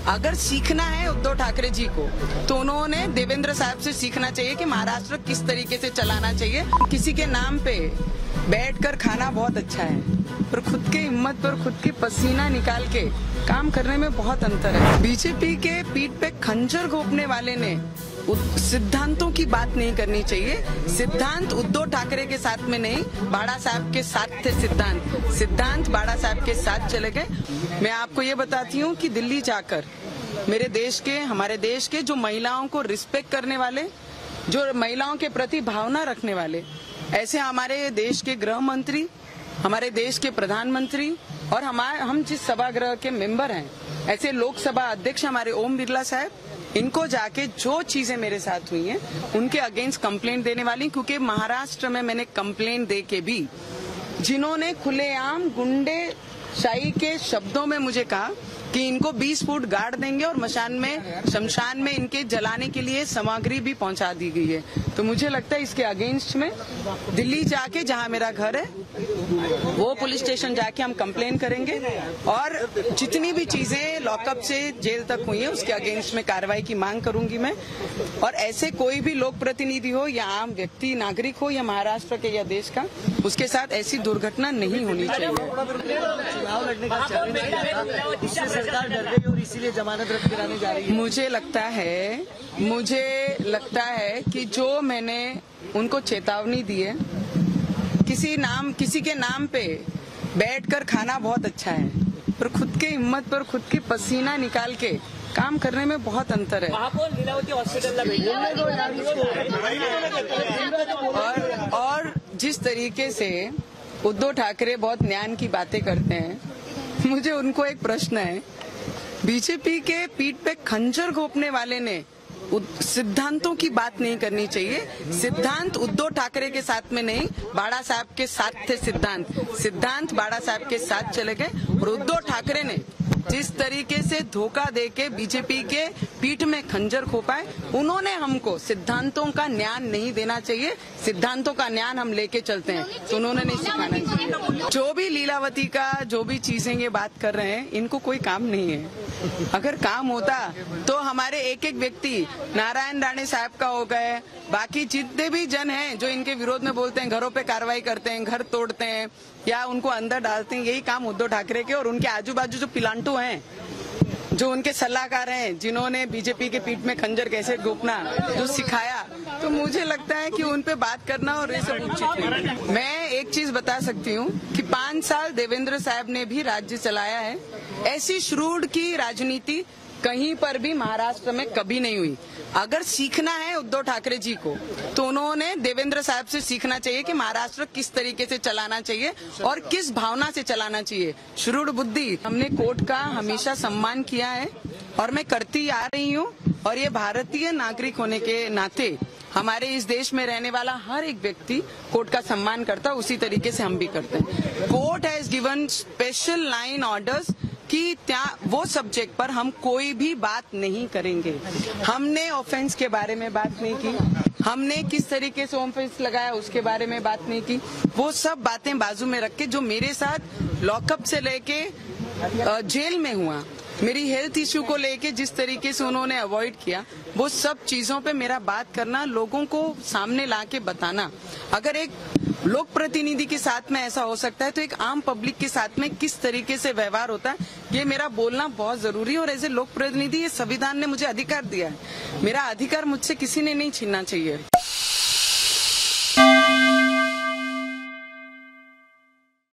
अगर सीखना है उद्धव ठाकरे जी को तो उन्होंने देवेंद्र साहब से सीखना चाहिए कि महाराष्ट्र किस तरीके से चलाना चाहिए। किसी के नाम पे बैठकर खाना बहुत अच्छा है, पर खुद के हिम्मत पर खुद की पसीना निकाल के काम करने में बहुत अंतर है। बीजेपी के पीठ पे खंजर घोंपने वाले ने सिद्धांतों की बात नहीं करनी चाहिए। सिद्धांत उद्धव ठाकरे के साथ में नहीं, बाड़ा साहब के साथ थे। सिद्धांत बाड़ा साहब के साथ चले गए। मैं आपको ये बताती हूँ कि दिल्ली जाकर मेरे देश के, हमारे देश के जो महिलाओं को रिस्पेक्ट करने वाले, जो महिलाओं के प्रति भावना रखने वाले, ऐसे हमारे देश के गृह मंत्री, हमारे देश के प्रधानमंत्री और हम जिस सभागृह के मेंबर हैं, ऐसे लोकसभा अध्यक्ष हमारे ओम बिरला साहब, इनको जाके जो चीजें मेरे साथ हुई हैं उनके अगेंस्ट कंप्लेंट देने वाली, क्योंकि महाराष्ट्र में मैंने कंप्लेंट दे के भी जिन्होंने खुलेआम गुंडेशाही के शब्दों में मुझे कहा कि इनको 20 फुट गाड़ देंगे और शमशान में इनके जलाने के लिए सामग्री भी पहुंचा दी गई है, तो मुझे लगता है इसके अगेंस्ट में दिल्ली जाके, जहां मेरा घर है, वो पुलिस स्टेशन जाके हम कंप्लेन करेंगे और जितनी भी चीजें लॉकअप से जेल तक हुई है उसके अगेंस्ट में कार्रवाई की मांग करूंगी मैं। और ऐसे कोई भी लोक प्रतिनिधि हो या आम व्यक्ति, नागरिक हो या महाराष्ट्र के या देश का, उसके साथ ऐसी दुर्घटना नहीं होनी चाहिए। चुनाव लड़ने का सरकार डर गई और इसीलिए जमानत रद्द कराने जा रही है। मुझे लगता है कि जो मैंने उनको चेतावनी दी है, किसी के नाम पे बैठकर खाना बहुत अच्छा है, पर खुद के हिम्मत पर खुद की पसीना निकाल के काम करने में बहुत अंतर है। और जिस तरीके से उद्धव ठाकरे बहुत ज्ञान की बातें करते हैं, मुझे उनको एक प्रश्न है। बीजेपी के पीठ पे खंजर घोंपने वाले ने सिद्धांतों की बात नहीं करनी चाहिए। सिद्धांत उद्धव ठाकरे के साथ में नहीं, बाड़ा साहब के साथ थे। सिद्धांत बाड़ा साहब के साथ चले गए और उद्धव ठाकरे ने जिस तरीके से धोखा देके बीजेपी के पीठ में खंजर घोंपा है, उन्होंने हमको सिद्धांतों का ज्ञान नहीं देना चाहिए। सिद्धांतों का ज्ञान हम लेके चलते हैं, तो उन्होंने नहीं सिखाना चाहिए। जो भी लीलावती का जो भी चीजें ये बात कर रहे हैं, इनको कोई काम नहीं है। अगर काम होता तो हमारे एक एक व्यक्ति, नारायण राणे साहब का हो गए, बाकी जितने भी जन हैं जो इनके विरोध में बोलते हैं, घरों पे कार्रवाई करते हैं, घर तोड़ते हैं या उनको अंदर डालते हैं, यही काम उद्धव ठाकरे के और उनके आजू बाजू जो पिलांटू हैं, जो उनके सलाहकार हैं, जिन्होंने बीजेपी के पीठ में खंजर कैसे घोंपना जो सिखाया, तो मुझे लगता है कि उन पे बात करना और ये सब उचित नहीं। मैं एक चीज बता सकती हूँ कि 5 साल देवेंद्र साहब ने भी राज्य चलाया है। ऐसी श्रूड की राजनीति कहीं पर भी महाराष्ट्र में कभी नहीं हुई। अगर सीखना है उद्धव ठाकरे जी को तो उन्होंने देवेंद्र साहब से सीखना चाहिए कि महाराष्ट्र किस तरीके से चलाना चाहिए और किस भावना से चलाना चाहिए। श्रूड बुद्धि, हमने कोर्ट का हमेशा सम्मान किया है और मैं करती आ रही हूँ, और ये भारतीय नागरिक होने के नाते हमारे इस देश में रहने वाला हर एक व्यक्ति कोर्ट का सम्मान करता है, उसी तरीके से हम भी करते हैं। Court has given special line orders कि वो सब्जेक्ट पर हम कोई भी बात नहीं करेंगे। हमने ऑफेंस के बारे में बात नहीं की, हमने किस तरीके से ऑफेंस लगाया उसके बारे में बात नहीं की। वो सब बातें बाजू में रख के जो मेरे साथ लॉकअप से लेके जेल में हुआ, मेरी हेल्थ इश्यू को लेके जिस तरीके से उन्होंने अवॉइड किया, वो सब चीजों पे मेरा बात करना, लोगों को सामने लाके बताना। अगर एक लोक प्रतिनिधि के साथ में ऐसा हो सकता है तो एक आम पब्लिक के साथ में किस तरीके से व्यवहार होता है, ये मेरा बोलना बहुत जरूरी है। और एज ए लोक प्रतिनिधि ये संविधान ने मुझे अधिकार दिया है, मेरा अधिकार मुझसे किसी ने नहीं छीनना चाहिए।